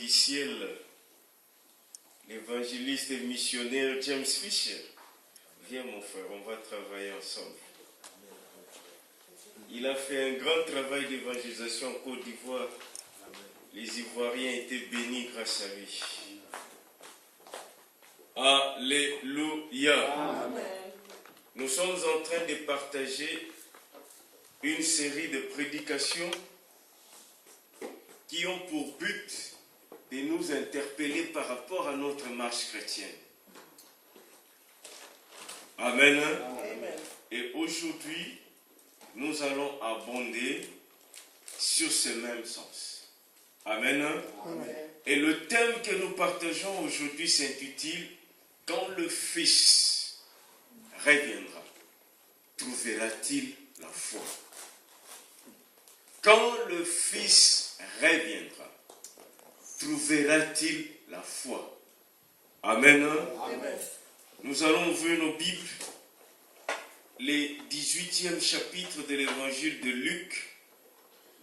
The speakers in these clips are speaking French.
officiel, l'évangéliste et missionnaire James Fisher. Viens mon frère, on va travailler ensemble. Il a fait un grand travail d'évangélisation en Côte d'Ivoire. Les Ivoiriens étaient bénis grâce à lui. Alléluia. Amen. Nous sommes en train de partager une série de prédications qui ont pour but de nous interpeller par rapport à notre marche chrétienne. Amen. Amen. Et aujourd'hui, nous allons abonder sur ce même sens. Amen. Amen. Et le thème que nous partageons aujourd'hui s'intitule « Quand le Fils reviendra, trouvera-t-il la foi ?» Quand le Fils reviendra, trouvera-t-il la foi? Amen. Amen. Nous allons ouvrir nos Bibles, les 18e chapitre de l'évangile de Luc,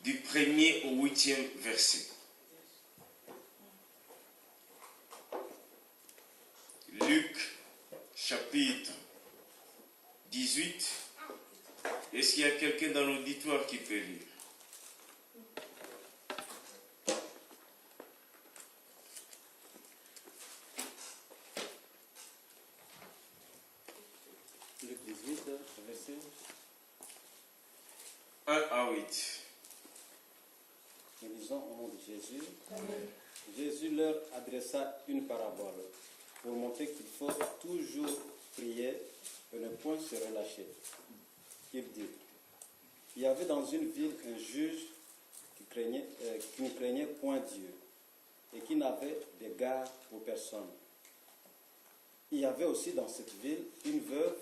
du 1er au 8e verset. Luc, chapitre 18. Est-ce qu'il y a quelqu'un dans l'auditoire qui peut lire? Luc 18, verset 1 à 8. Nous lisons au nom de Jésus. Amen. Jésus leur adressa une parabole pour montrer qu'il faut toujours prier et ne point se relâcher. Il dit, il y avait dans une ville un juge qui ne craignait point Dieu et qui n'avait d'égard pour personne. Il y avait aussi dans cette ville une veuve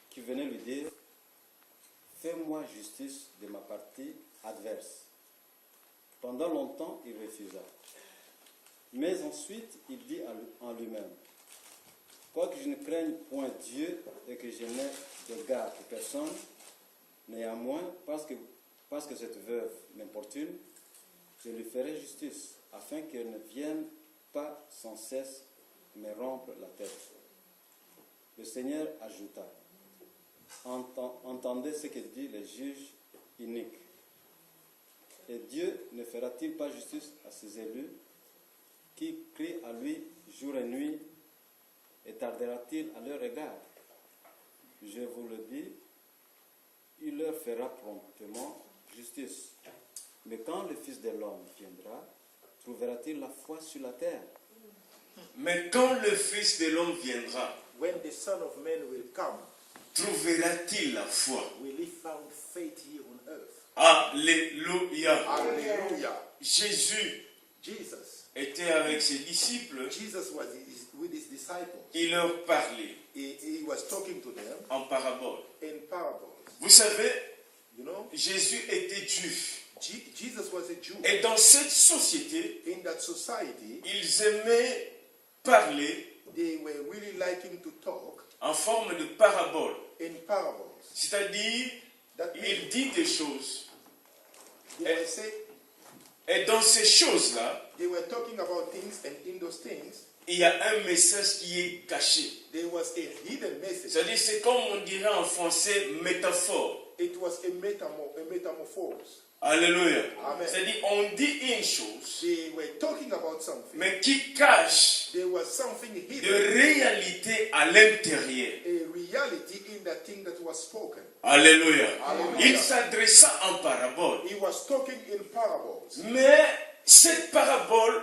qui venait lui dire, fais-moi justice de ma partie adverse. Pendant longtemps, il refusa. Mais ensuite, il dit en lui-même, quoique je ne craigne point Dieu et que je n'ai d'égard pour personne, néanmoins, parce que cette veuve m'importune, je lui ferai justice, afin qu'elle ne vienne pas sans cesse me rompre la tête. Le Seigneur ajouta, entendez ce que dit le juge inique. Et Dieu ne fera-t-il pas justice à ses élus qui crient à lui jour et nuit, et tardera-t-il à leur égard? Je vous le dis, il leur fera promptement justice. Mais quand le Fils de l'homme viendra, trouvera-t-il la foi sur la terre? Mais quand le Fils de l'homme viendra, When the Son of Man will come, trouvera-t-il la foi? will he find faith here on earth? Alléluia. Hallelujah. Jésus Jesus. était avec ses disciples, Jesus was with his disciples. il leur parlait He was talking to them en parabole. in parables. Vous savez, You know, Jésus était juif. Jesus was a Jew. Et dans cette société, In that society, ils aimaient parler they were really liking to talk en forme de parabole. in parables. C'est-à-dire, That il means dit des choses. they were say, Et dans ces choses-là, they were talking about things, and in those things, il y a un message qui est caché. there was a hidden message. C'est-à-dire, c'est comme on dirait en français, métaphore. It was a metamorphose. Alléluia. Amen. C'est-à-dire, on dit une chose, They were talking about something. mais qui cache There was something de hidden, réalité à l'intérieur. a reality in that thing that was spoken. Alléluia. Alléluia. Il s'adressa en parabole. He was talking in parables. Mais cette parabole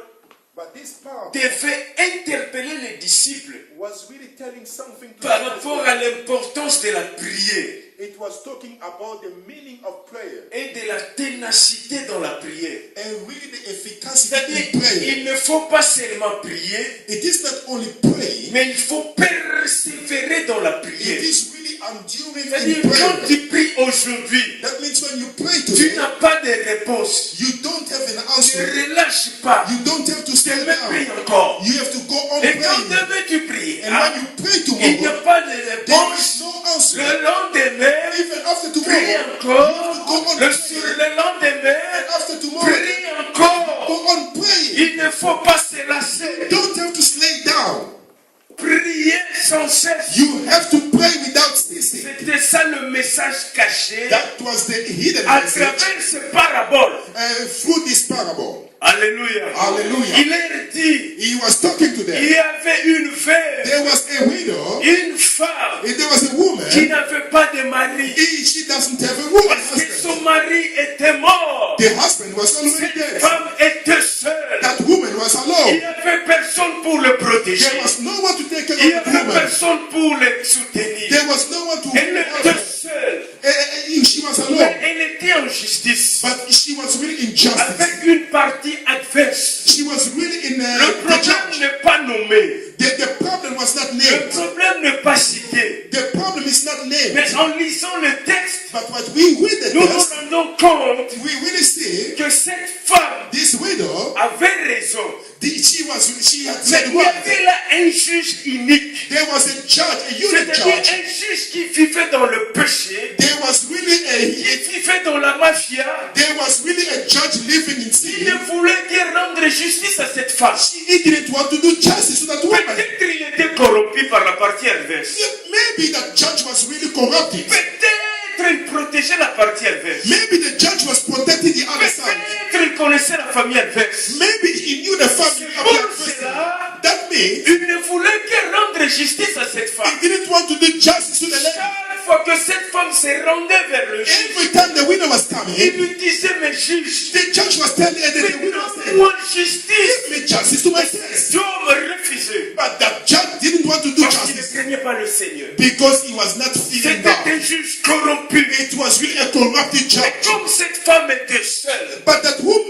But this parable devait interpeller les disciples was really telling something to par them. rapport à l'importance de la prière It was talking about the meaning of prayer et de la ténacité dans la prière. and really the efficacy C'est-à-dire, in prayer. il ne faut pas seulement prier, It is not only praying, mais il faut persévérer dans la it prière. is really enduring C'est-à-dire, in quand prayer. tu pries aujourd'hui, That means when you pray tu today, n'as pas de réponse. you don't have an Ne answer. relâche pas. You don't have to stand Demain, prie down. encore. You have to go on Et quand praying. demain tu pries, And when you pray il n'y a tomorrow, pas de there réponse. is no answer. Le lendemain, Even after prie tomorrow, encore. Sur le lendemain, and after tomorrow, prie encore. go on praying. Il ne faut pas se lasser. don't have to slay down. Prier sans cesse. You have to pray without ceasing. C'était ça le message caché That was the hidden à message travers ce parabole. through this parable. Alléluia. Hallelujah. Il leur dit, He was talking to il them. y avait une veuve, There was a widow, une femme and there was a woman. qui n'avait pas de mari. She doesn't have a woman Parce que husband. son mari était mort. The husband was already Cette dead. femme était seule. That woman was Il alone. n'y avait personne pour le protéger. There was no one to take care Il n'y of the avait woman. personne pour le soutenir. There was no one to Elle help était her. seule. She was Mais alone. elle était en justice. But she was really in justice. Avec une partie adverse. She was really in Le the problème judge. n'est pas nommé. The problem was not Le named. problème n'est pas cité. The problem is not named. Mais en lisant le texte, But what we read the nous nous text, rendons compte we really see que cette femme this widow. avait raison. She had Mais said il y what? avait là un juge unique. There was a judge, a unique C'est-à-dire judge. un juge qui vivait dans le péché, There was really qui vivait dans la mafia. there was really a judge living in Il sin. ne voulait dire rendre justice à cette femme. He didn't want to do justice to that woman. Peut-être il était corrompu par la partie adverse. Maybe that judge was really corrupted. Peut-être il protégeait la partie adverse. Maybe the judge was protecting the other side. Peut-être il connaissait la famille adverse. Maybe he knew the family of Pour that person. cela, That means il ne voulait que rendre justice à cette femme. he didn't want to do justice to the lady. Chaque fois que cette femme se rendait vers le juge, Every time the widow was il coming, lui disait, mais juge, the judge was telling her that mais the widow was saying, donne-moi justice. give me justice to my case. Dieu me refusait. But that judge didn't want to do Parce qu'il ne justice craignait pas le Seigneur. because he was not feeling C'était God. un juge corrompu. It was really a corrupted Mais judge. comme cette femme était seule, But that woman,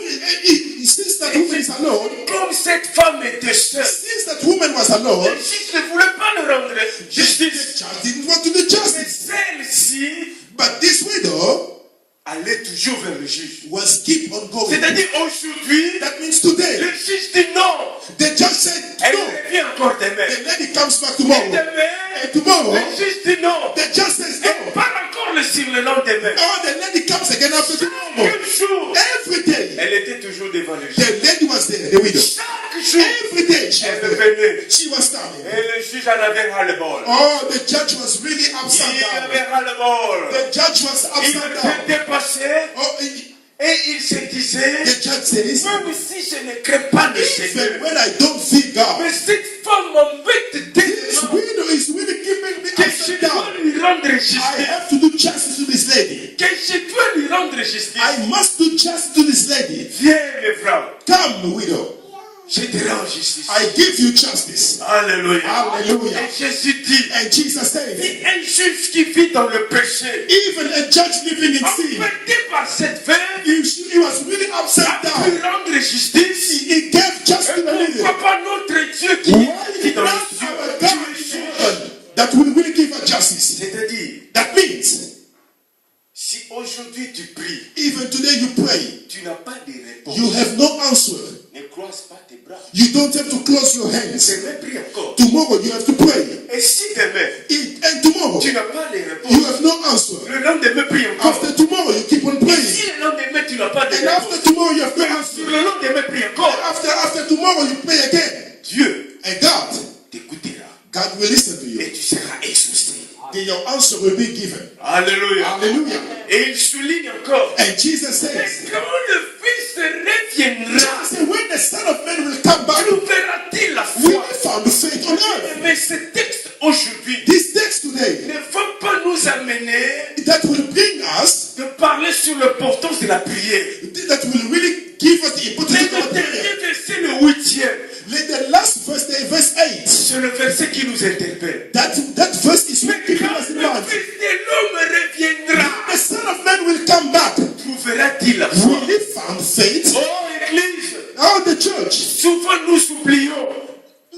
since that woman is alone, comme cette femme était seule, since that woman was le alone, juge ne voulait pas le rendre the justice. judge didn't want to do Mais justice. celle-ci But this widow allait toujours vers le juge. was keep on going. C'est-à-dire aujourd'hui, That means le today, juge dit non. the judge said Elle no. revient encore demain. The lady comes back Et tomorrow. demain, And tomorrow, le juge dit non. the judge says Elle no. part encore sur le lendemain. Oh, the lady comes again after tomorrow. Chaque jour, Every day, elle était toujours devant le juge. the lady was there, the widow. Chaque jour, Every day she elle was there. venait. She was coming. Et le juge en avait ras-le-bol. Oh, the judge was really upside Il down. avait ras-le-bol. The judge was Il upside down. était dépassé Oh, et il se disait, the judge says, même si je ne crains pas le Seigneur, even when I don't feel God, mais cette femme m'embête this tellement widow is really keeping me que je upside dois down. lui rendre I justice. have to do justice to this lady. Que je dois lui rendre justice. I must do justice to this lady. Viens, mes frères, Come, widow. je te rends justice. I give you justice. Alléluia. Hallelujah. Et Jésus dit, And Jesus said, un juge qui vit dans le péché, even a judge living in sin, embêté par cette veuve, he was really upside a pu down. rendre justice. He gave justice Et to the lady. pourquoi pas notre Dieu qui Why vit did dans not le ciel? our God that will really give her justice? C'est-à-dire, That means, si aujourd'hui tu pries, even today you pray, tu n'as pas de réponse, you have no answer. ne croise pas tes bras. You don't have to close your hands. Demain, prie encore. Tomorrow you have to pray. Et si demain, And tomorrow tu n'as pas de réponse, you have no answer. le lendemain, prie encore. After tomorrow you keep on Et praying. si le lendemain, tu n'as pas de And after réponse, tomorrow you have no sur answer. le lendemain, prie encore. After tomorrow you pray again. Dieu And God t'écoutera will listen to you. et tu seras exaucé. Then your answer will be given. Alléluia. Hallelujah. Et il souligne encore, And Jesus mais says, quand le Fils reviendra, say, when the Son of Man will come back, trouverà-t-il la will foi? he found faith on earth? Mais ce texte aujourd'hui This text today ne va pas nous amener that will bring us, de parler sur l'importance de la prière. that will really give us the Mais importance of le our prayer. dernier verset, le 8e, The last verse, verse 8, c'est le verset qui nous interpelle. that verse is Mais what keeping quand us in le mind. Fils de l'homme reviendra, The Son of Man will come back. trouvera-t-il la foi? Will he found faith? Oh, Église, Oh, the church. souvent nous oublions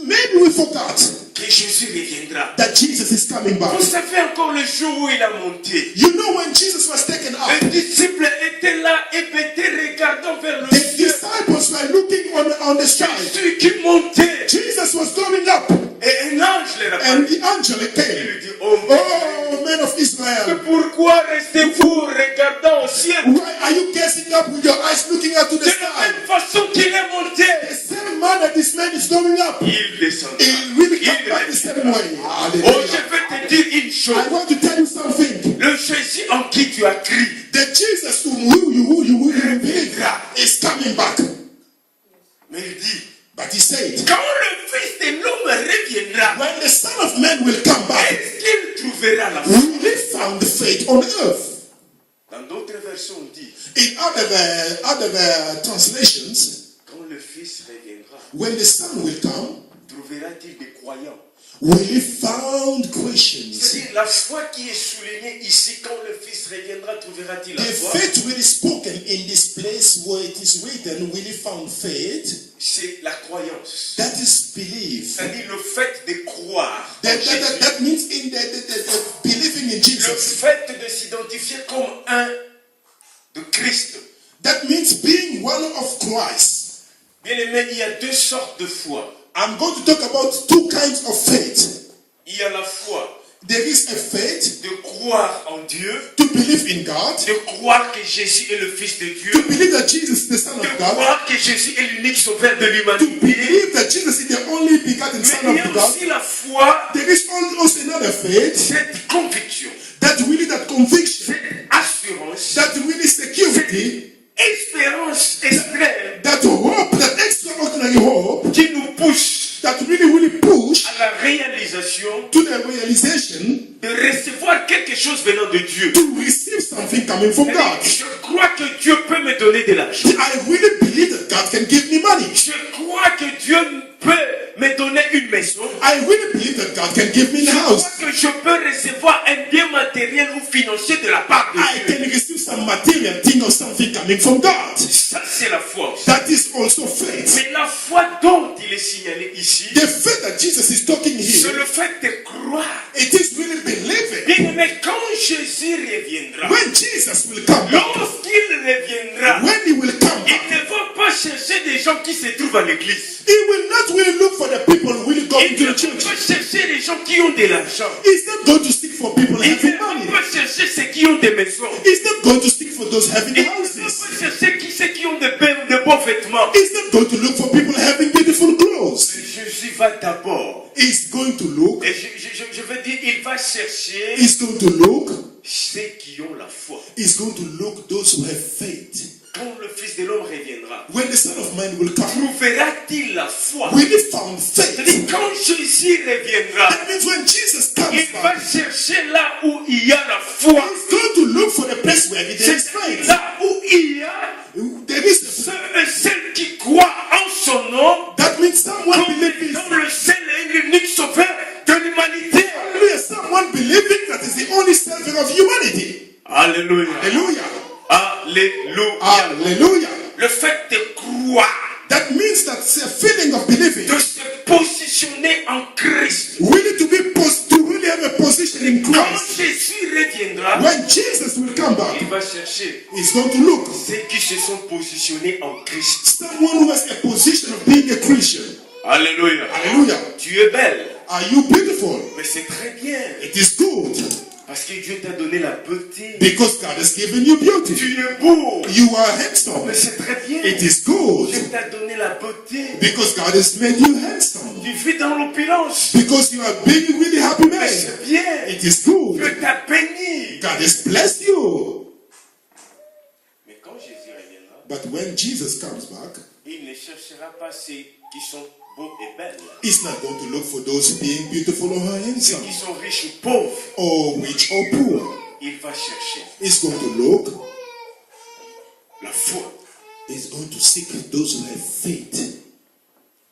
Maybe we forgot que Jésus reviendra. that Jesus is coming back. Vous savez encore le jour où il a monté. You know when Jesus was taken up, Les disciples étaient là, étaient regardant vers le the ciel. disciples were looking on the sky. Jésus qui montait. Jesus was going up, Et un ange les and rappelle. the angel Il came. lui dit, oh, Oh, men of Israel, pourquoi restez-vous regardant au ciel? why are you gazing up with your eyes looking up to De the la sky? même façon qu'il est monté, The same manner that this man is going up, il descendra. it will come Il back the descendra. same way. Oh, je Hallelujah. veux te dire une chose. I want to tell you something. Le Jésus en qui tu as cru The Jesus whom you believe is coming back. mais il dit, But he said, quand le Fils de l'homme reviendra, when the Son of Man will come back, est-ce qu'il trouvera la foi? will he found faith on earth? Dans d'autres versions, on dit, In other translations, quand le Fils reviendra, when the Son will come, trouvera-t-il des croyants? will he found Christians? C'est-à-dire, la foi qui est soulignée ici, quand le Fils reviendra, trouvera-t-il la The foi? faith will be spoken in this place where it is written, will he found faith? C'est la croyance. That is belief. C'est-à-dire le fait de croire en Jésus, That means in the believing in le Jesus. fait de s'identifier comme un de Christ. That means being one of Christ. Bien aimé, il y a deux sortes de foi. I'm going to talk about two kinds of faith. Il y a la foi There is a faith de croire en Dieu, to believe in God, de croire que Jésus est le Fils de Dieu, to believe that Jesus is the Son de of God, croire que Jésus est l'unique sauveur de to l'humanité. believe that Jesus is the only begotten Mais Son il y of a God. aussi la foi, There is also another faith, cette conviction, that really that conviction, cette assurance, that really security, espérance extrême that hope, that extraordinary hope, qui nous pousse that really push à la réalisation to the realization de recevoir quelque chose venant de Dieu. to receive something coming from God. Je crois que Dieu peut me donner de l'argent. I really believe that God can give me money. Je crois que Dieu peut me donner une maison. I really believe that God can give me Je a crois house. que je peux recevoir un bien matériel ou financier de la part de I Dieu. can receive some material thing or something coming from God. Ça, c'est la foi. That is also faith. Mais la foi dont il est signalé ici, The faith that Jesus is talking c'est here, le fait de croire. it is really believing. Bien aimé, quand Jésus reviendra, When Jesus will come back, lorsqu'il reviendra, when he will come il back, ne va pas chercher des gens qui se trouvent à l'église. he will not really look for the people who will go Il into ne the va church. pas chercher les gens qui ont de l'argent. He's not going to seek for people Il having ne va money. pas chercher ceux qui ont des maisons. He's not going to seek for those having Il ne va houses. pas chercher ceux qui ont de beaux vêtements. He's not going to look for people having beautiful clothes. Jésus va d'abord. He's going to look, Et je veux dire, il va chercher he's going to look, ceux qui ont la foi. he's going to look those who have faith. Quand le Fils de l'homme reviendra, When the Son of Man will come, trouvera-t-il la foi? will he found faith? C'est-à-dire, quand Jésus reviendra, That means when Jesus comes il va back, chercher là où il y a la foi. he's going to look for the place where there is C'est faith. là où il y a There is ceux et celles qui croient en son nom, that means someone believing, comme le seul et l'unique sauveur de l'humanité. hallelujah, someone believing that is the only savior of humanity. Alléluia. Hallelujah. Alléluia. Hallelujah. Le fait de croire, That means that's a feeling of believing. de se positionner en Christ. Really to really have a position in Quand Christ. Jésus reviendra, When Jesus will come back, il va chercher he's going to look ceux qui se sont positionnés en Christ. someone who has a position of being a Christian. Alléluia. Hallelujah. Tu es belle, Are you beautiful? mais c'est très bien. It is good Parce que Dieu t'a donné la beauté. because God has given you beauty. Tu es beau, You are handsome. mais c'est très bien. It is good Dieu t'a donné la beauté. because God has made you handsome. Tu vis dans l'opulence. Because you are being really happy Mais man. c'est bien. It is good. Dieu t'a béni. God has blessed you. Mais quand Jésus reviendra, But when Jesus comes back, il ne cherchera pas ceux qui sont beaux et belles. he's not going to look for those being beautiful or Ceux handsome qui sont riches ou pauvres. or rich or poor. Il va chercher He's going to look, la foi. he's going to seek those who have faith.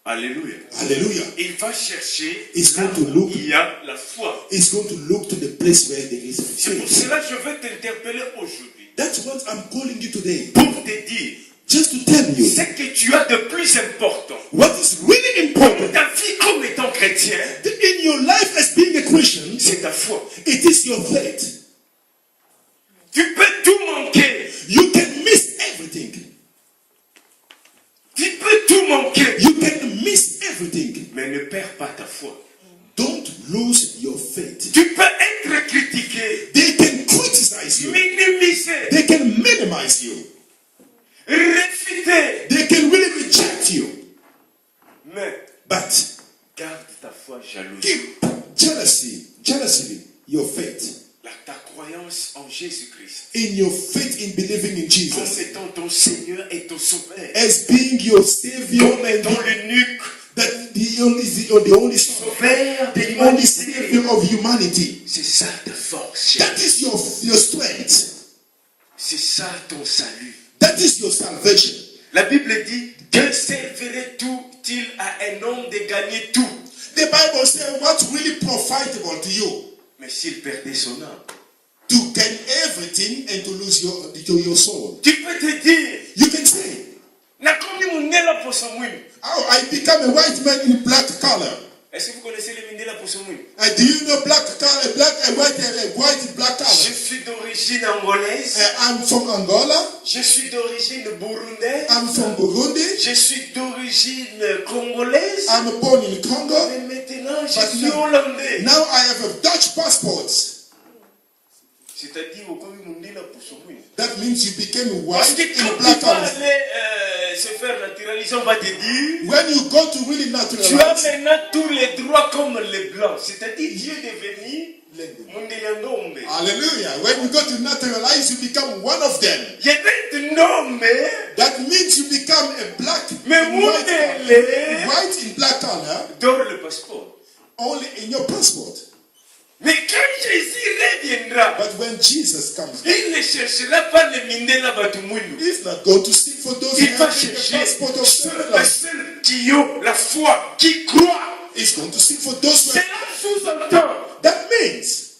Alléluia. Hallelujah. Il va chercher He's là going to où look. il y a la foi. He's going to look to the place where there is C'est pour faith. cela que je veux t'interpeller aujourd'hui. That's what I'm calling you today. Pour te dire Just to tell you ce que tu as de plus important what is really important ta vie comme étant chrétien, in your life as being a Christian. c'est ta foi. It is your faith. Tu peux tout manquer. You can miss everything. Tu peux tout manquer. You can miss everything. Mais ne perds pas ta foi. Don't lose your faith. Tu peux être critiqué, They can criticize you. minimisé, They can minimize you. réfuté. They can really reject you. But garde ta foi jalouse. keep jealously your faith. Ta croyance en Jésus-Christ. In your faith in believing in Comme Jesus. étant ton Seigneur et ton Sauveur. As being your Savior Comme and étant l'unique that the only Sauveur de the only l'humanité. Savior of humanity. C'est ça ta force. That is your strength. C'est ça ton salut. That is your salvation. La Bible dit, que servirait-il à un homme de gagner tout, The Bible says what's really profitable to you? mais s'il perdait son âme? To gain everything and to lose your soul. Tu peux te dire, You can say, nakomi mundela poso mwini. oh, I become a white man in black color. Est-ce que vous connaissez les mindela poso mwini? Do you know black color, black and white black Je color? suis d'origine angolaise. I'm from Angola. Je suis d'origine burundaise. I'm from Burundi. Je suis d'origine congolaise. I'm born in Congo. Mais maintenant, je But suis now- hollandais. Now I have a Dutch passport. C'est-à-dire, okomi mundela poso mwini. That means you became Parce white que in quand black tu vas color. aller se faire naturaliser, on va te dire, When you go to really tu as naturalize, maintenant tous les droits comme les blancs. C'est-à-dire, Dieu est devenu mundelandombe. hallelujah. When you go to naturalize, you become one of them. Il y a des noms, That means you become a black mais in white, mundele white in black color dans le passeport. only in your passport. Mais quand Jésus reviendra, But when Jesus comes, il ne cherchera pas les mindela batumunu. he's not going to seek for those who Il va have the chercher passport of ceux Switzerland. qui ont la foi, qui croient. He's going to seek for those who Cela have. sous-entend That means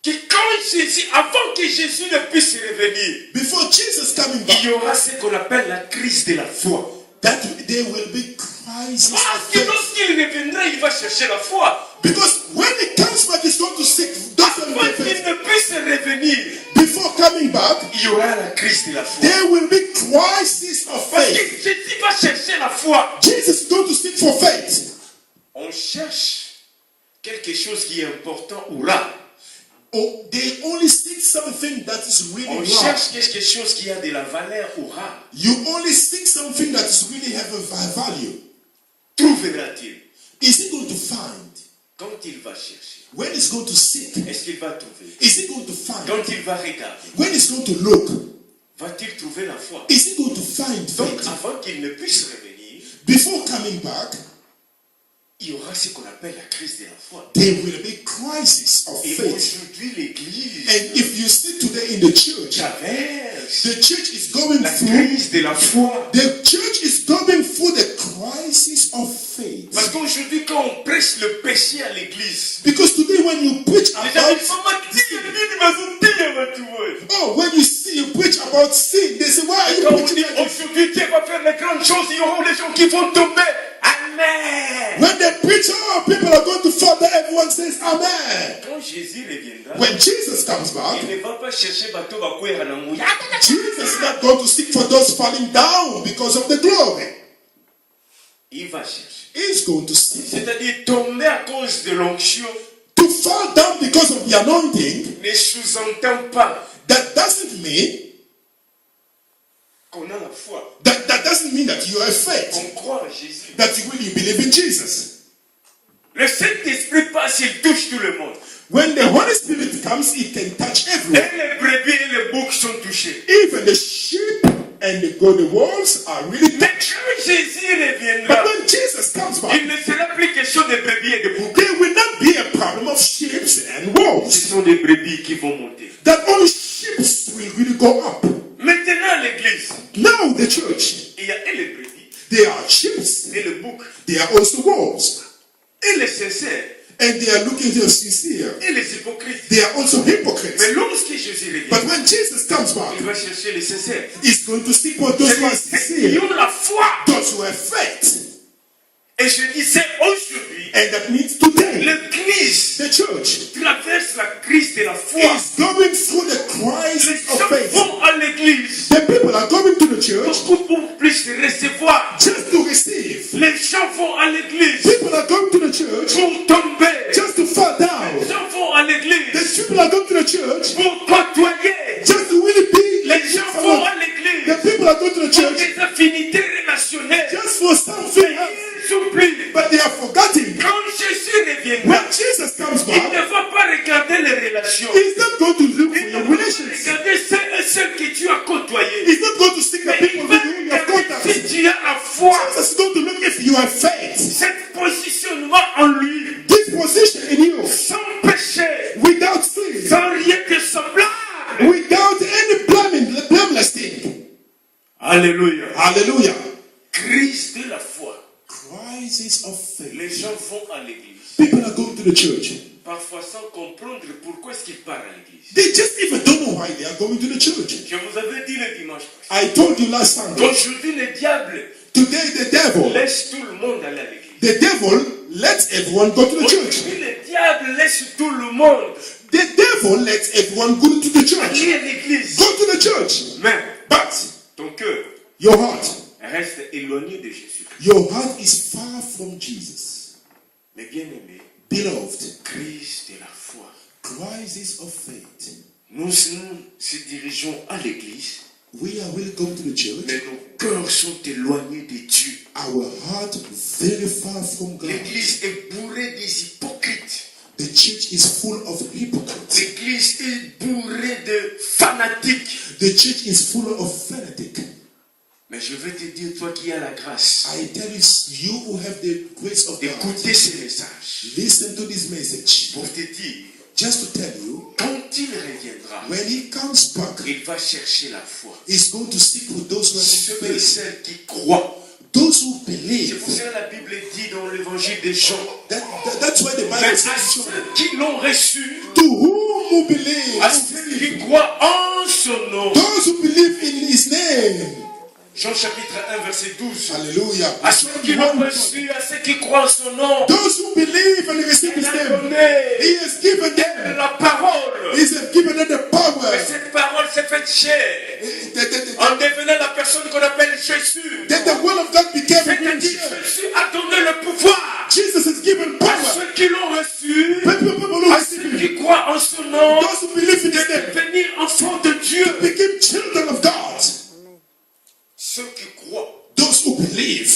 que quand Jésus, avant que Jésus ne puisse revenir, before Jesus coming il back, y aura ce qu'on appelle la crise de la foi. that there will be crisis Parce of que faith. lorsqu'il reviendra, il va chercher la foi. Because when he comes back, he's going to seek those who Avant have qu'il faith. ne puisse revenir, Before coming back, il y aura la crise de la foi. there will be crisis of Parce que faith. Jésus va chercher la foi. Jesus is going to seek for faith. On cherche quelque chose qui est important ou rare. Oh, they only seek something that is really On rare. cherche quelque chose qui a de la valeur ou rare. You only seek something that is really have a value. Trouvera-t-il? Is he going to find? Quand il va chercher, When he's going to seek? est-ce qu'il va trouver? Is he going to find? Quand il va regarder, When he's going to look? va-t-il trouver la foi? Is he going to find Donc faith? avant qu'il ne puisse revenir, Before coming back, il y aura ce qu'on appelle la crise de la foi. there will be crisis of Et faith. aujourd'hui, l'Église And if you see today in the church, traverse the church is going la through. crise de la foi. The church is going through the crisis of faith. Parce qu'aujourd'hui, quand on prêche le péché à l'Église, Because today when you preach les gens disent, about, maman, dis, nini bazotile batu boye. oh, when you see you preach about sin, they say, why are you Quand on dit, preaching about sin? aujourd'hui, Dieu va faire de grandes choses, il y aura des gens qui vont tomber. Amen. When they preach, oh, people are going to fall down, everyone says, amen. Quand Jésus reviendra, When Jesus comes back, il ne va pas chercher bateau bakwera na nguya. Jesus is not going to seek for those falling down because of the glory. Il va chercher. He's going to seek C'est-à-dire tomber à cause de l'onction to fall down because of the anointing. ne sous-entend pas That doesn't mean qu'on a la foi. that doesn't mean that you have faith, On croit en Jésus. that you really believe in Jesus. Le Saint-Esprit passe, il touche tout le monde. When the Holy Spirit comes, it can touch Et everyone. les brebis et les boucs sont touchés. Even the sheep and the golden wolves are really Mais touched. quand Jésus But reviendra, when Jesus comes back, il ne sera plus question de brebis et de boucs. there will not be a problem of sheep and Ce wolves. sont des brebis qui vont monter. That only sheep will really go up. Maintenant, l'église, Now the church, il y a et les brebis, they are sheep, et le bouc, they are also wolves. et les sincères, And they are looking to the sincere. et les hypocrites. They are also hypocrites. Mais lorsque Jésus revient, But when Jesus comes back, il va chercher les sincères. he's going to seek for those who are Ils sincere, ont la foi. those who have faith. Et je disais aujourd'hui, And that means today, l'église the church traverse la crise de la foi. is going through the Les crisis of gens faith. vont à l'église The people are going to the church beaucoup pour plus recevoir. just to receive. Les gens vont à l'église People are going to the church pour tomber. just to fall down. Les gens vont à l'église The people are going to the church pour côtoyer. just to really be Les like gens vont someone. à l'église The people are going to the pour church des affinités relationnelles. just for something else. Ils but they have forgotten. Quand Jésus reviendra, When Jesus comes il back, ne va pas regarder les relations. he's not going to look for Il ne your va pas relations. regarder ceux que tu as côtoyés. He's not going to seek the Mais people il with va whom you have regarder contact. si tu as la foi. Jesus is going to look if you have faith. Cet positionnement en lui, This position in you, sans péché, without sin, sans rien de semblable. without any blameless thing. Alléluia. Hallelujah. Crise de la foi. Crisis of faith. Les gens vont à l'église, People are going to the church. parfois sans comprendre pourquoi est-ce qu'ils partent à l'église. They just even don't know why they are going to the church. Je vous avais dit le dimanche passé. I told you last Sunday. Aujourd'hui, le diable Today the devil, laisse tout le monde aller à l'église. the devil lets everyone go to the church. Aujourd'hui, le diable laisse tout le monde The devil lets everyone go to the church. aller à l'église. Go to the church. Mais But ton cœur your heart, reste éloigné de Jésus. your heart is far from Jesus. Mais bien aimé, Beloved, crise de la foi. crisis of faith. Nous se dirigeons à l'église, We are really going to the church. mais nos cœurs sont éloignés de Dieu. Our heart very far from God. L'église est bourrée des hypocrites. The church is full of hypocrites. L'église est bourrée de fanatiques. The church is full of fanatics. Mais je veux te dire, toi qui as la grâce, I tell you who have the grace of God, écoutez ces messages listen to this message. pour te dire, Just to tell you, quand il reviendra, when he comes back, il va chercher la foi. he's going to seek for those who Ceux have et faith, celles qui croient. those who C'est believe. pour ça que la Bible dit dans l'évangile des Jean, That's why the mais Bible à says, ceux qui l'ont reçu, to whom who believe, à ceux qui croient en son nom. those who believe in his name. Jean chapitre 1 verset 12. Hallelujah. À ceux qui l'ont reçu, à ceux qui croient en son nom, Those who believe and receive il his a name, donné he has given them, la parole. he has given them the power. Et cette parole s'est faite chair That en devenant la personne qu'on appelle Jésus. the will of God became a C'est-à-dire creature. Jésus a donné le pouvoir Jesus has given à power. ceux qui l'ont reçu, People who à receive ceux him, qui croient en son nom, those who believe in de his name, devenir enfants de Dieu. became children of God. Ceux qui croient, Those who believe,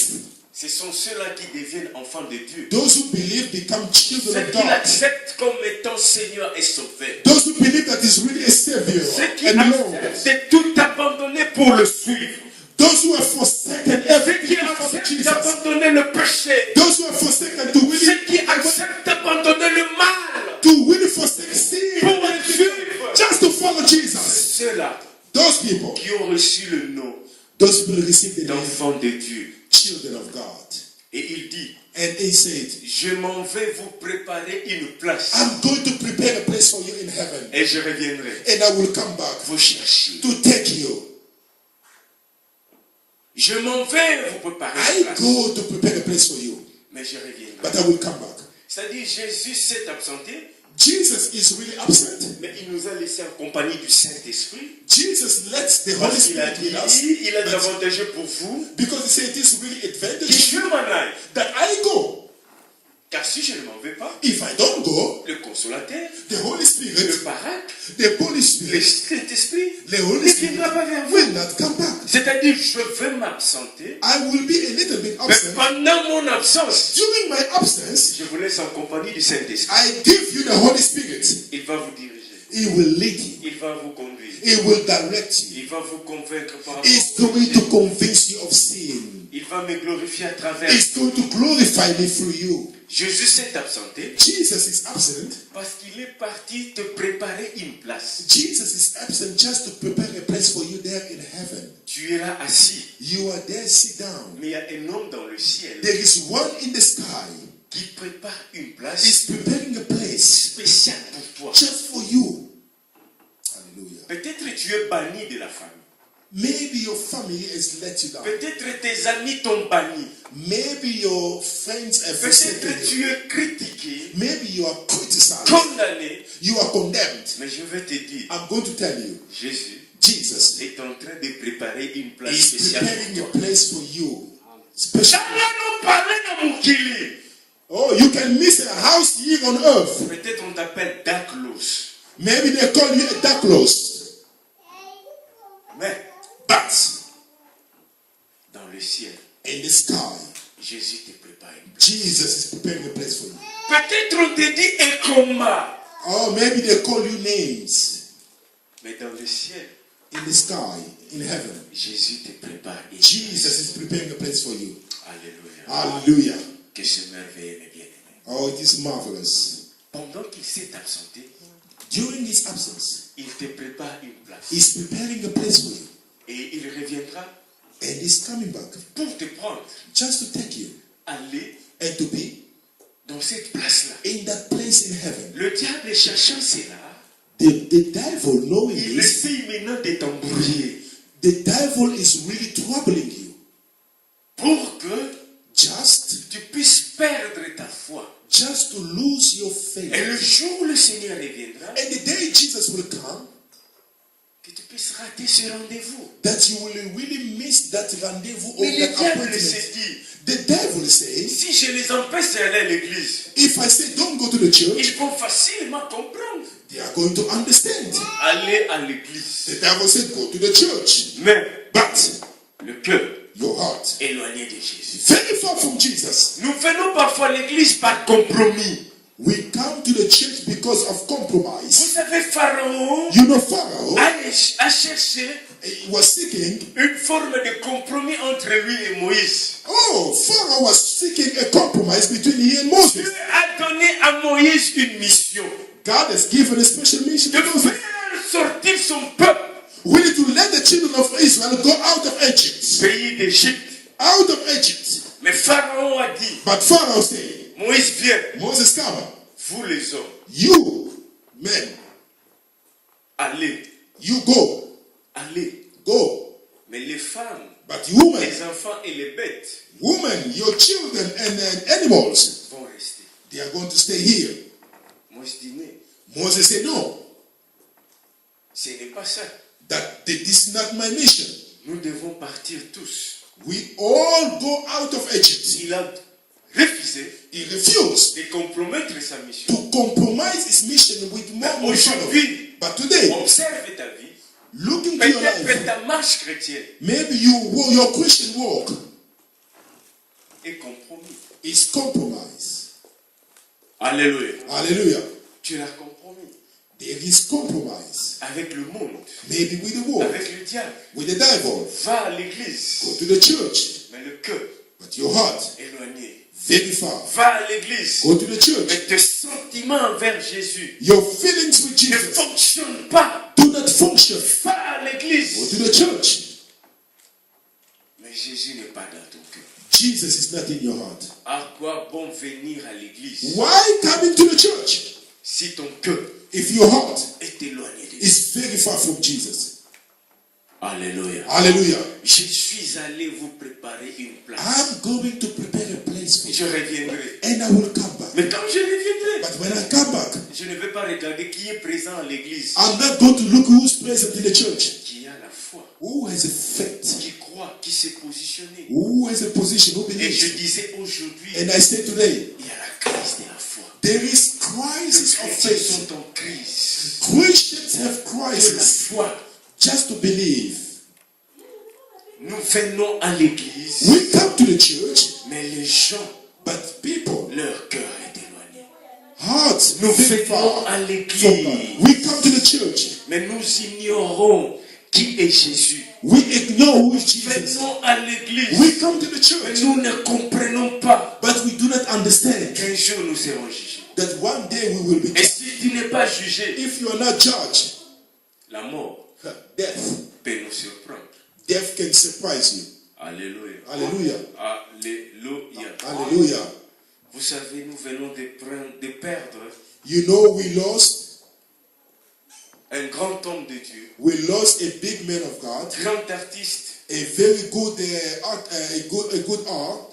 ce sont ceux-là qui deviennent enfants de Dieu. those who believe become children Ceux of qui God. l'acceptent comme étant Seigneur et Sauveur. Those who believe that he's really a savior Ceux qui and Lord. acceptent de tout abandonner pour le suivre. Those who have forsaken Ceux everything qui to follow acceptent Jesus. d'abandonner le péché. Those who have forsaken to Ceux qui really, acceptent d'abandonner le mal to really forsake sin, pour le suivre. just to follow Jesus. Ceux-là Those people, qui ont reçu le nom those people receive the name d'enfants de Dieu. children of God. Et il dit, And he said, je m'en vais vous préparer une place. I'm going to prepare a place for you in heaven. Et je reviendrai And I will come back vous chercher. to take you. Je m'en vais vous préparer une I place. go to prepare a place for you. Mais je reviendrai. But I will come back. C'est-à-dire, Jésus s'est absenté, Jesus is really absent. mais il nous a laissé en compagnie du Saint-Esprit. Jesus lets the Holy Parce qu'il a Spirit dit, with us. il est But- avantageux pour vous because he said it is really que advantageous je m'en aille. that I go. Car si je ne m'en vais pas, If I don't go, le consolateur, the Holy le Spirit, paracre, the Holy le Spirit, Saint-Esprit the Holy ne Spirit viendra pas vers vous. will not come back. C'est-à-dire, je vais m'absenter, I will be a little bit mais absent. pendant mon absence, During my absence, je vous laisse en compagnie du Saint-Esprit. I give you the Holy Spirit. Il va vous diriger, He will lead you. il va vous conduire, He will direct you. il va vous convaincre par rapport He's au going péché. to convince you of sin. Il va me glorifier à travers. He's going to glorify me through you. Jésus s'est absenté Jesus is absent. parce qu'il est parti te préparer une place. Jesus is absent just to prepare a place for you there in heaven. Tu es là assis, You are there, sit down. mais il y a un homme dans le ciel There is one in the sky. qui prépare une place He's preparing a place spéciale pour toi. just for you. Hallelujah. Peut-être tu es banni de la famille. Maybe your family has let you down. Peut-être tes amis t'ont banni. Maybe your friends have forsaken Peut-être you. tu es critiqué, Maybe you are criticized. condamné. You are condemned. Mais je vais te dire, I'm going to tell you, Jésus Jesus est en train de préparer une place is spéciale preparing pour a toi. place for you. Special. Nous parler dans mon kili. Oh, you can miss a house here on earth. Peut-être on t'appelle Daklos. Maybe they call you a Daklos. Mais But dans le ciel, in the sky, Jésus te prépare une place. Jesus is preparing a place for you. Peut-être on te dit Ekoma, Or maybe they call you names. mais dans le ciel, In the sky, in heaven, Jésus te prépare une Jesus place. is preparing a place for you. Alléluia. Hallelujah. Que ce merveilleux est bien-aimé. Oh, it is marvelous. Pendant qu'il s'est absenté, During his absence, il te prépare une place. he's preparing a place for you. Et il reviendra And he's coming back pour te prendre, just to take you aller and to be dans cette place-là. in that place in heaven. Le diable cherchant cela, The devil, knowing il this, essaye maintenant de t'embrouiller the devil is really troubling you pour que just tu puisses perdre ta foi. to lose your Et le faith. jour où le Seigneur reviendra, And the day Jesus will come, que tu puisses rater ce rendez-vous. that you will really miss that rendezvous Mais or le that diable s'est appointment. dit, The devil says, si je les empêche d'aller à l'église, if I say don't go to the church, ils vont facilement comprendre. they are going to understand. Aller à l'église. The devil said, go to the church. Mais But le cœur your heart, éloigné de Jésus. very far from Jesus. Nous venons parfois à l'église par compromis. We come to the church because of Vous compromise. savez, Pharaon You know, Pharaoh, a cherché he was seeking, une forme de compromis entre lui et Moïse. oh, Pharaoh was seeking a compromise between he and Moses. Dieu a donné à Moïse une mission God has given a special mission de to Moses. faire sortir son peuple We need to let the children of Israel go out of Egypt. pays d'Égypte. Out of Egypt. Mais Pharaon a dit, But Pharaoh said, Moïse, viens, Moses, come. vous les hommes, You, men, allez, you go. allez. Go. Mais les femmes, But you, women, les enfants et les bêtes women, your children, and animals, vont rester. they are going to stay here. Moïse dit, non, Moses said, no, ce n'est pas ça. this is not my mission. Nous devons partir tous. We all go out of Egypt. Il a refusé He refused de compromettre sa mission. to compromise his mission with more followers. Aujourd'hui, But today, observe ta vie. looking to your Peut-être life, ta marche chrétienne maybe your Christian walk est compromis. is compromise. Alléluia. Hallelujah. Tu l'as compromis There is compromise. avec le monde, Maybe with the world, avec le diable. with the devil. Va à l'église, Go to the church, mais le cœur but your heart éloigné. very far. Va à l'église, Go to the church. mais tes sentiments envers Jésus Your feelings with ne Jesus fonctionnent pas. do not function. Va à Go l'église, to the church. mais Jésus n'est pas dans ton cœur. Jesus is not in your heart. À quoi bon venir à l'église Why coming to the church si ton cœur if your heart est éloigné de Dieu? is very far from Jesus? Alléluia. Hallelujah. Je suis allé vous préparer une place. I'm going to prepare a place for you, Je reviendrai. and I will come back. Mais quand je reviendrai, But when I come back, je ne vais pas regarder qui est présent à l'église, I'm not going to look who's present in the church, qui a la foi, who has a faith, qui croit, qui s'est positionné. who has a position, who Et je believes. disais aujourd'hui, And I say today, il y a la crise de la foi. there is Les crisis of chrétiens faith. sont en crise. Christians have De la crisis foi. just to believe. Nous venons à l'église, We come to the church, mais les gens, but people, leur cœur est éloigné. hearts Nous very venons far à from God. l'église, We come to the church, mais nous ignorons qui est Jésus. we ignore who is Jesus. Venons à l'église, We come to the mais church, nous ne comprenons pas but we do not understand qu'un jour nous serons jugés. that one day we will be Et judged. si tu n'es pas jugé, If you are not judged, la mort death, peut nous surprendre. death can surprise you. Alléluia. Hallelujah. Alléluia. Hallelujah. Vous savez, nous venons de perdre You know, we lost un grand homme de Dieu, a big man of God, grand artiste, a very good art, a good art.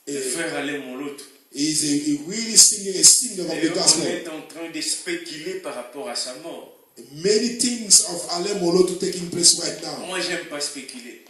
le frère Alain Moloto. He's a really a singer of Et the on gospel. est en train de spéculer par rapport à sa mort. Many things of Alain Moloto taking place right now. Moi, j'aime pas spéculer.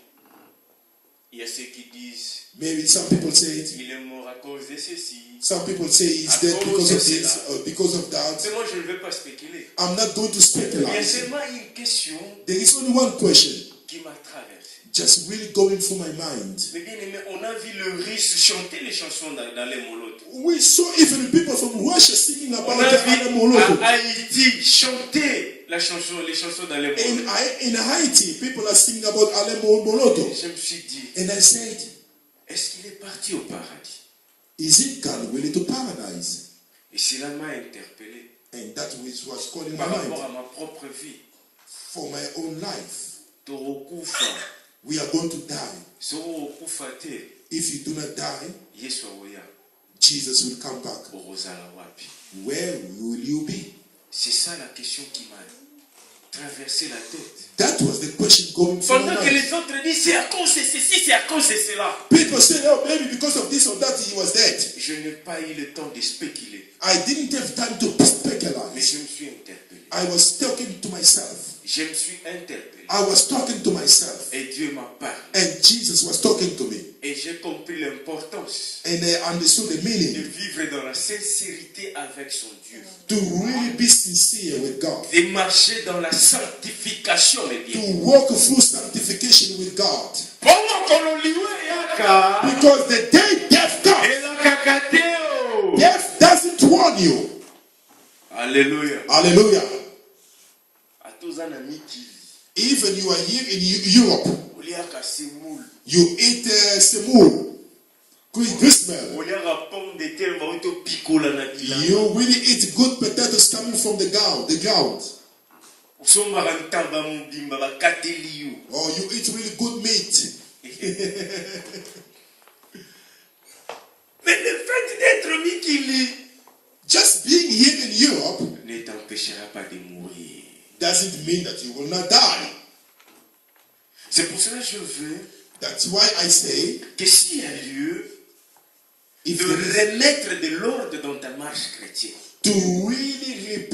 Il y a ceux qui disent Maybe some people say it. il est mort à cause de ceci. Some people say he's dead because of this or because of that. Mais moi, je ne veux pas spéculer. I'm not going to Il y a speculate. seulement une question There is only one question qui m'a traversé. just really going through my mind. Mais bien aimé, on a vu le Russe chanter les chansons dans les molottes. We saw even people from Russia singing On about a the vu Alamoloto. à Haïti chanter les chansons dans les molottes. In Haiti, people are singing about Alamoloto. Je me suis dit, And I said, est-ce qu'il est parti au paradis? is it gone really to paradise? Et cela m'a interpellé And that which was calling my par rapport mind à ma propre vie. for my own life. Torokufa, We are going to die. Sorokufa te, If you do not die, Yesu awoya, Jesus will come back. Orozala wapi. Where will you be? C'est ça la question qui m'a traversé la tête. That was the question going through my Pendant que mind. les autres disent c'est à cause de ceci, c'est à cause de cela. People say, oh, maybe because of this or that, he was dead. Je n'ai pas eu le temps de spéculer, I didn't have time to mais speculate. je me suis interpellé. I was talking to myself. Je me suis interpellé. I was talking to myself. Et Dieu m'a parlé. And Jesus was talking to me. Et j'ai compris l'importance And I understood the de meaning. vivre dans la sincérité avec son Dieu. To really be sincere with God. De marcher dans la sanctification, mes To bien. walk through sanctification with God. Because Because the day death comes, death doesn't warn you. Alléluia. Hallelujah. À tous un ami qui Even you are here in Europe, Oliaka semoule. you eat semoule, gristmel. Oliaka pomme de terre, mauto picola na bilanga. You really eat good potatoes coming from the ground. Osombaka ntamba mobimba bakateli yo. Or you eat really good meat. Mais le fait d'être Mikili Just being here in Europe ne t'empêchera pas de mourir. doesn't mean that you will not die. C'est pour cela que je veux That's why I say, que s'il y a lieu if de there is remettre de l'ordre dans ta marche chrétienne, to really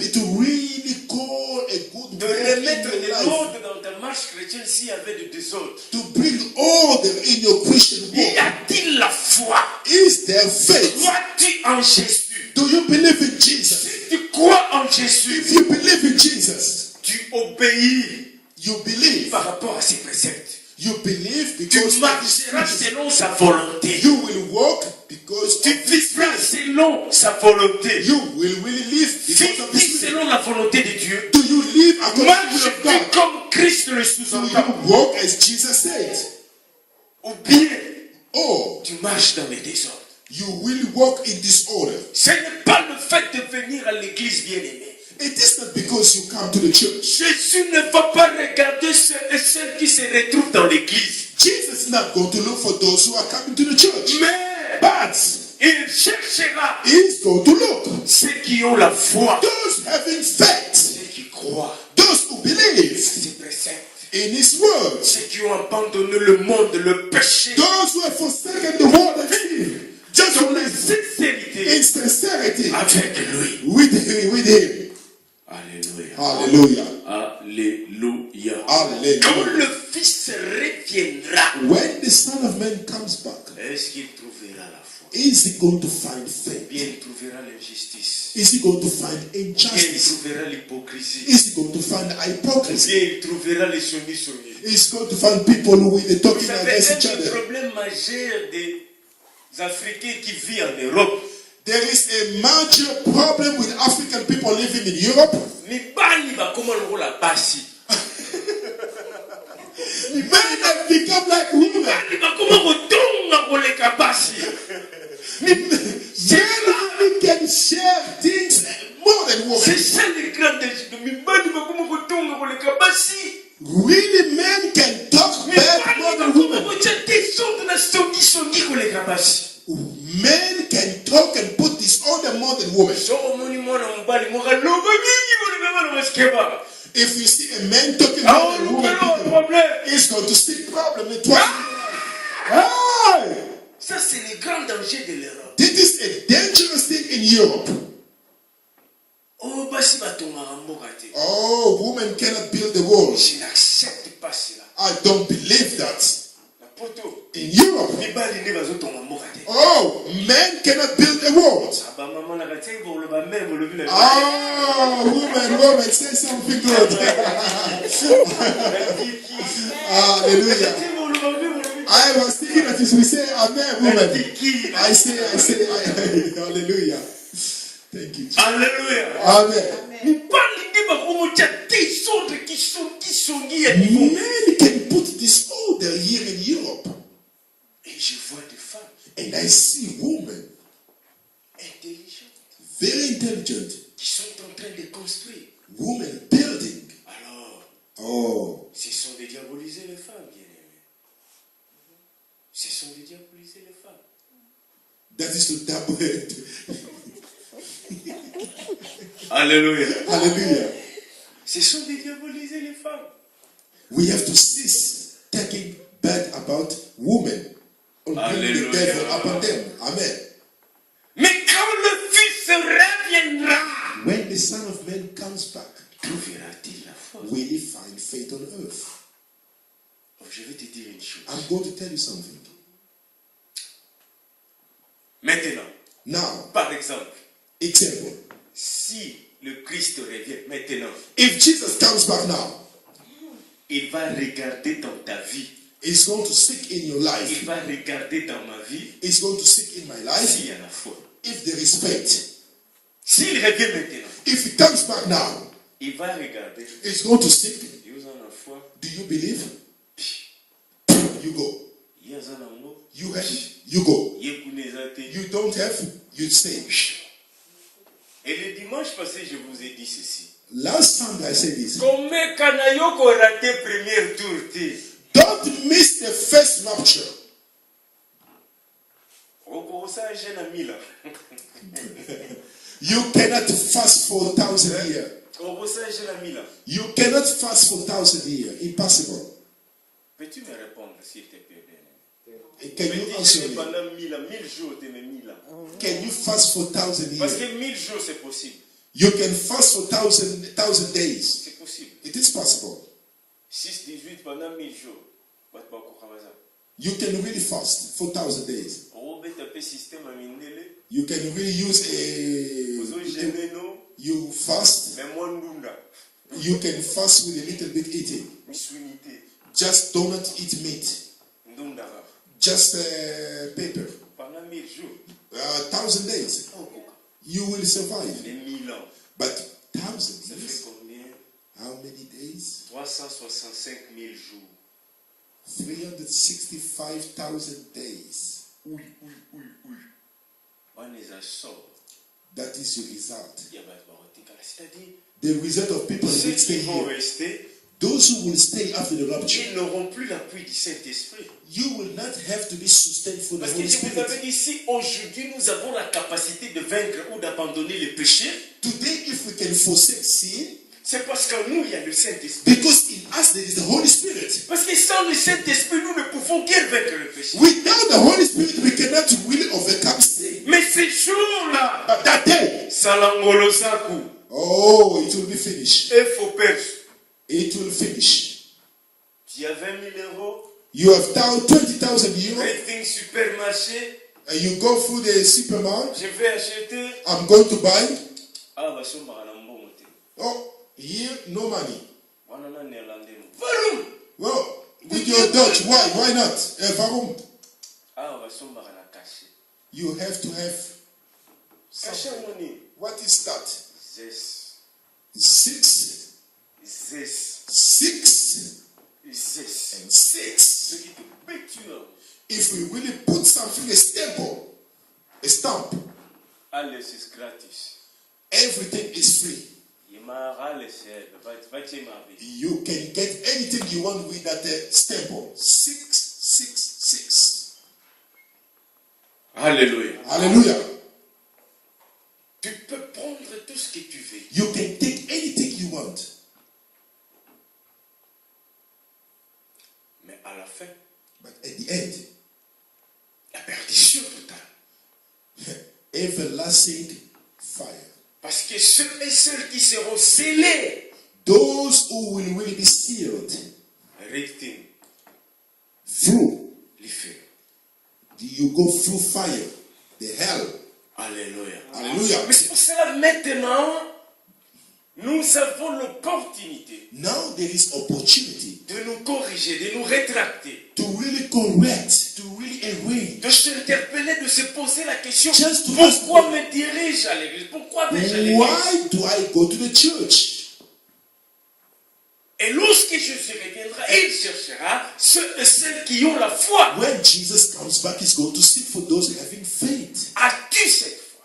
call a good de walk in remettre your de life, l'ordre dans ta marche chrétienne s'il y avait du désordre, to bring order in your Christian y walk, a-t-il la foi? is there faith? Crois-tu en Jésus? Do you believe in Jesus? Si tu crois en Jésus, If you believe in Jesus, tu obéis you believe. par rapport à ses préceptes. You believe Tu because of his marcheras precepts. selon sa volonté. You will walk because Tu of his vivras precepts. selon sa volonté. You will really live because of Vis-tu his precepts. selon la volonté de Dieu? Do you live according to the will Marche of God? comme Christ le Do sous-entend. you walk as Jesus said? Ou bien Or tu marches dans le désordre. you will walk in disorder. Ce n'est pas le fait de venir à l'église bien-aimée. It is not because you come to the church. Jésus ne va pas regarder ceux et celles qui se retrouvent dans l'église. Jesus is not going to look for those who are coming to the church. Mais But il cherchera he's going to look ceux qui ont la foi, those having faith, ceux qui croient those who believe ses préceptes, in his words, ceux qui ont abandonné le monde, le péché, those who have forsaken the world of sin, just dans to la live sincérité in sincerity avec lui. with him. Alléluia. Hallelujah. Alléluia. Quand Hallelujah. le Fils reviendra, When the Son of Man comes back, est-ce qu'il trouvera la foi? is he going to find faith? Bien, il trouvera l'injustice. Is he going to find Bien, il injustice? trouvera l'hypocrisie. Is he going to find hypocrisy? Bien, il trouvera les soumis-soumis. Is going to find people who are Vous talking savez, against un each des other? problèmes majeurs des Africains qui vivent en Europe, There is a major problem with African people living in Europe. mibali bakoma lokola basi. Men have become like women. Mibali bakoma kotonga koleka basi. Men can share things more than C'est women. ça le grand danger. Mibali bakoma kotonga koleka basi. Really, men can talk bad more Mibali than bakoma women. kotia desordre na songi koleka basi. Men can talk and put disorder more than women. Soko moni mwana mobali mokaloba mingi koleka bana maskeba. If you see a man talking more Ah, than nous women, avons un problème. it's going to stick problem. It was. Hey! Ça, c'est le grand danger de l'Europe. This is a dangerous thing in Europe. Oh, basi batongaka mboka te. Oh, women cannot build the walls. Je n'accepte pas cela. I don't believe that. Na poto, In Europe, mibali nde bazotonga mboka te. oh, men cannot build a wall. Bamama na katia boloba meme bolobi na Oh, women, say something good. Hallelujah. I was thinking that you should say amen, woman. Tiki. I say, hallelujah. Thank you. Alléluia. Amen. Mibali bakomotia tisonde kisongi ya niveau. Men can put this order here in Europe. Et je vois des femmes And I see women, intelligentes very intelligent, qui sont en train de construire. women building. Alors, Oh, ce sont de diaboliser les femmes, bien-aimés. Ce sont de diaboliser les femmes. that is to double it. Alléluia. Hallelujah. Ce sont de diaboliser les femmes. We have to cease talking bad about women or bring the Hallelujah. devil upon them. Amen. Mais quand le Fils reviendra, When the Son of Man comes back, trouvera-t-il la foi? will he find faith on earth? Oh, je vais te dire une chose. I'm going to tell you something. Maintenant, Now, par exemple, example. si le Christ revient maintenant, If Jesus comes back now, il va regarder dans ta vie. he's going to seek in your Il life. va regarder dans ma vie He's going to seek in my life s'il y a la foi. if there is faith. S'il revient maintenant, If he comes back now, il va regarder. he's going to seek. Vous en la foi. Do you believe? You go. Il y a un amour. You have. You go. Il y a une athée. You don't have. You stay. Et le dimanche passé, je vous ai dit ceci. Last Sunday I said this. Comme Kanayoko raté premier tour, Don't miss the first rapture. You cannot fast for 1,000 years. You cannot fast for 1,000 years. Impossible. Peux-tu me répondre, s'il te plaît, bien-aimé? Can you answer me? Pendant 1000 jours, tu mets 1000 ans. Can you fast for 1,000 Parce years? que 1000 jours, c'est possible. You can fast for 1,000 days. C'est possible. It is possible. 6-18 pendant 1000 jours. Pas de bakou kamaza. You can really fast for 1,000 days. Robe tapé système à mindele. You can really use Ozo gêner no. you fast. Mais moi ndunda. You can fast with a little bit eating. Missunité. Just do not eat meat. Ndunda. Just paper. Pendant 1000 jours. 1,000 days. You will survive. Les 1000 ans. But 1,000 Ça fait years? combien? How many days? 365 000 jours. 365,000 days. Oui. On les a sortis. That is your result. Il y a pas de barotique. C'est-à-dire, The result of people who ceux will stay qui vont here, rester, those who will stay after the rapture, ils n'auront plus l'appui du Saint-Esprit. you will not have to be sustained for the Parce que Holy je vous avais Spirit. dit, si aujourd'hui nous avons la capacité de vaincre ou d'abandonner le péché, Today, if we can forsake sin, c'est parce qu'en nous, il y a le Saint-Esprit. because in us there is the Holy Spirit. Parce que sans le Saint-Esprit, nous ne pouvons guère vaincre le péché. Without the Holy Spirit, we cannot really overcome sin. Mais ces jours-là, But that day, Salangolo Saku, oh, it will be finished. et faux perche. It will finish. Tu as 20 000 euros, You have 20,000 euros, rating supermarché, and you go through the supermarket. je vais acheter. I'm going to buy. Ah, bah, ça, bah, on va monter. Oh, here, no money. On en a néerlandais. Varum! Well, with your Dutch, why not? Waarom? Ah, bah, ça, bah, on a caché. You have to have Caché something. mon nez. What is that? Zes. 6, Zes. 6, Zes. and 6. Ce qui te bête, là. If we really put something, a stamp, Allez, c'est gratis. everything is free. Il m'a râlé, c'est. Va te marrer. You can get anything you want with that stamp. 666. Alléluia. Hallelujah. Tu peux prendre tout ce que tu veux. You can take anything you want. Mais à la fin, But at the end, la perdition totale. everlasting fire. Parce que ceux et celles qui seront scellés, Those who will really be sealed rectine, through, les feux. you go through fire, the hell. Alléluia. Hallelujah. Mais c'est pour cela maintenant, nous avons l'opportunité Now there is opportunity de nous corriger, de nous rétracter, to really correct, to really arrange. de s'interpeller, de se poser la question, Just to pourquoi ask- me dirige à l'église? Pourquoi vais-je à l'église? Why do I go to the church? Et lorsque Jésus reviendra, il cherchera ceux et celles qui ont la foi. When Jesus comes back, he's going to seek for those having faith. As-tu cette foi?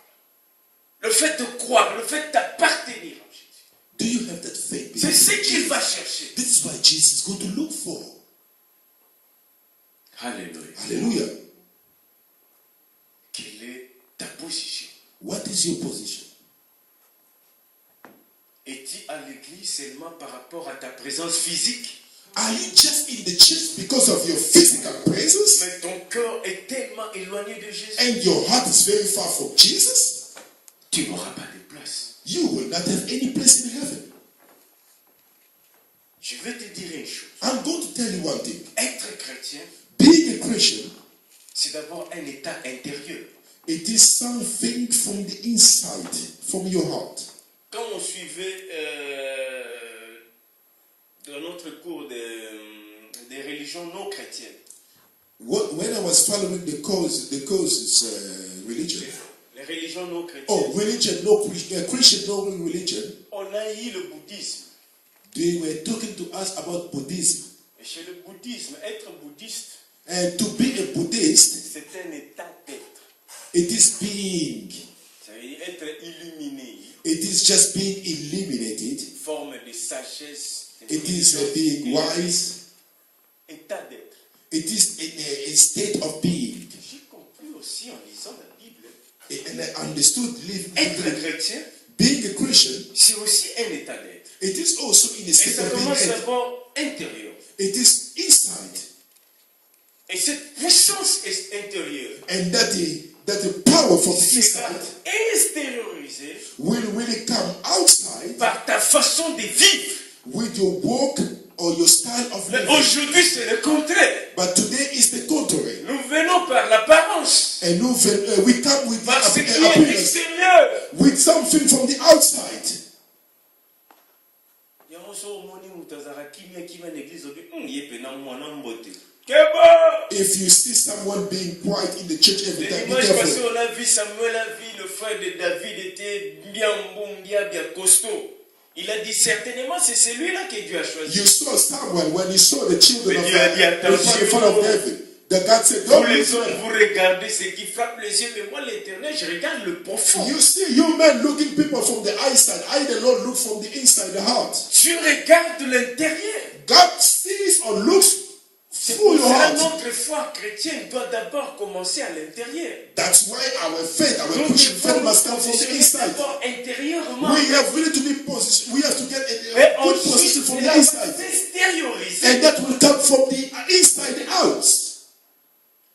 Le fait de croire, le fait d'appartenir en Jésus. Do you have that faith? C'est ce qu'il Jesus? va chercher. This is why Jesus is going to look for. Alléluia. Hallelujah. Quelle est ta position? What is your position? Es-tu à l'église seulement par rapport à ta présence physique? Are you just in the church because of your physical presence? Mais ton cœur est tellement éloigné de Jésus. And your heart is very far from Jesus? Tu n'auras pas de place. You will not have any place in heaven. Je vais te dire une chose. I'm going to tell you one thing. Être chrétien, Being a Christian, c'est d'abord un état intérieur. it is something from the inside, from your heart. Quand on suivait dans notre cours des religions non chrétiennes, When I was following the causes religion, les religions non chrétiennes, Christian no religion, on a eu le bouddhisme. they were talking to us about Buddhism. Et chez le bouddhisme, être bouddhiste, And to be a Buddhist, c'est un état d'être. it is being, Ça veut dire être illuminé, it is just being eliminated. forme de sagesse, It is being wise. état d'être. It is a state of being. J'ai compris aussi en lisant la Bible, And I understood être chrétien, being a Christian, c'est aussi un état d'être. it is also in a Et state ça of being. commence d'abord intérieur. It is inside. Et cette puissance est intérieure And that the power from the sera inside extériorisée will really come outside par ta façon de vivre. with your walk or your style of Mais living. aujourd'hui, c'est le contraire. But today is the contrary. Nous venons par l'apparence, And we come with par ce the qui est appearance, extérieur. with something from the outside. If you see someone being quiet in the church every Le time, be dimanche passé, careful. on a vu Samuel, a vu le frère de David était bien bon, bien costaud. Il a dit certainement c'est celui-là que Dieu a choisi. You saw someone when you saw the children of Mais Dieu a dit, the son of David. The God said, Vous don't les listen. hommes, vous regardez ce qui frappe les yeux, mais moi l'éternel, je regarde le profond. You see, you men looking people from the outside. I, the Lord, look from the inside, the heart. Tu regardes l'intérieur. God sees or looks C'est through pour your cela heart. notre foi chrétienne doit d'abord commencer à l'intérieur. That's why our faith, our Nous Christian faith devons must nous come from the positionner inside. d'abord intérieurement. We have really to be position. We have to get Et a good ensuite, position from the cela va inside, s'extérioriser. and that will come from the inside out.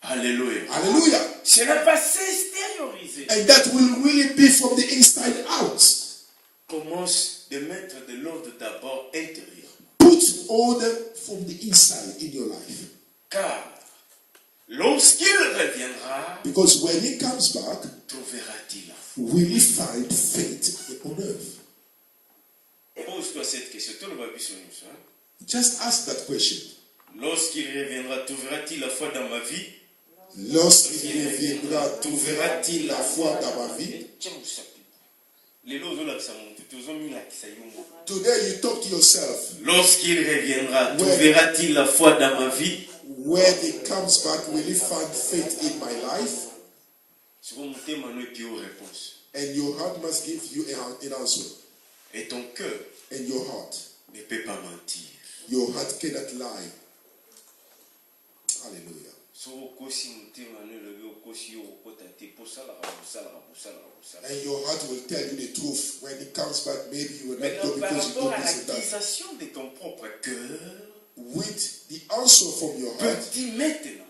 Alléluia. Hallelujah. Cela va s'extérioriser. And that will really be from the inside out. Commence de mettre de l'ordre d'abord intérieur. Put order from the inside in your life. Car lorsqu'il reviendra, Because when he comes back, trouvera-t-il la foi? will he find faith on earth? Pose-toi cette question. Tout le monde a vu son émission, hein? Just ask that question. Lorsqu'il reviendra, trouvera-t-il la foi dans ma vie? Lorsqu'il reviendra, trouvera-t-il la foi dans ma vie? Today you talk to yourself. Lorsqu'il reviendra, trouvera-t-il la foi dans ma vie? When he comes back, will he find faith in my life? And your heart must give you an answer. Et ton cœur And your heart. ne peut pas mentir. Your heart cannot lie. Hallelujah. And your heart will tell you the truth. When he comes back, maybe you will not Maintenant, go par because you rapport do à this and that. l'accusation de ton propre cœur, With the answer from your heart, peux-tu maintenant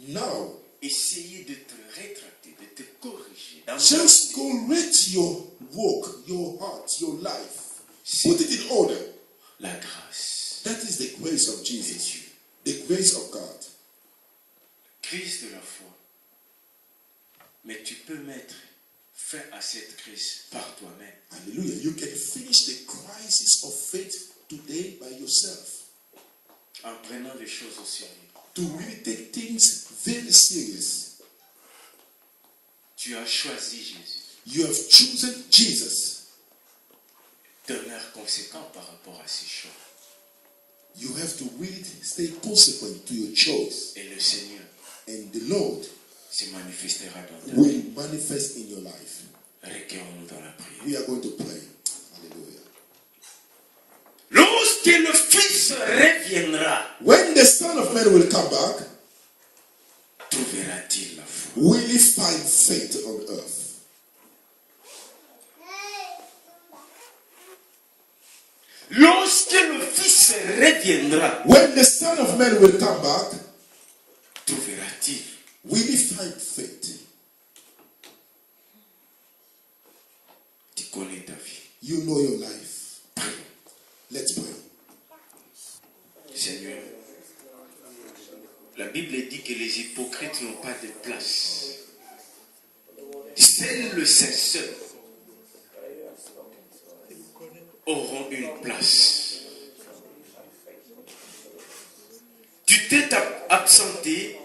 now, essayer de te rétracter, de te corriger dans just ton correct your walk, your heart, your life. Put it in order. la grâce, That is the grace of Jesus, the grace of God. crise de la foi. Mais tu peux mettre fin à cette crise par toi-même. Hallelujah. You can finish the crisis of faith today by yourself. En prenant les choses au sérieux. To really take things very serious. Tu as choisi Jésus. You have chosen Jesus. Demeure conséquent par rapport à ces choix. You have to really stay consequent to your choice. Et le Seigneur And the Lord se manifestera dans ta vie. will manifest in your life. Recueillons-nous dans la prière. We are going to pray. Hallelujah. Lorsque le Fils reviendra, When the Son of Man will come back, trouvera-t-il la foi? will he find faith on earth? Lorsque le Fils reviendra, When the Son of Man will come back, trouvera-t-il? will he find faith? Tu connais ta vie. You know your life. Prions. Let's pray. Seigneur, la Bible dit que les hypocrites n'ont pas de place. Seuls le sincère auront une place. Tu t'es absenté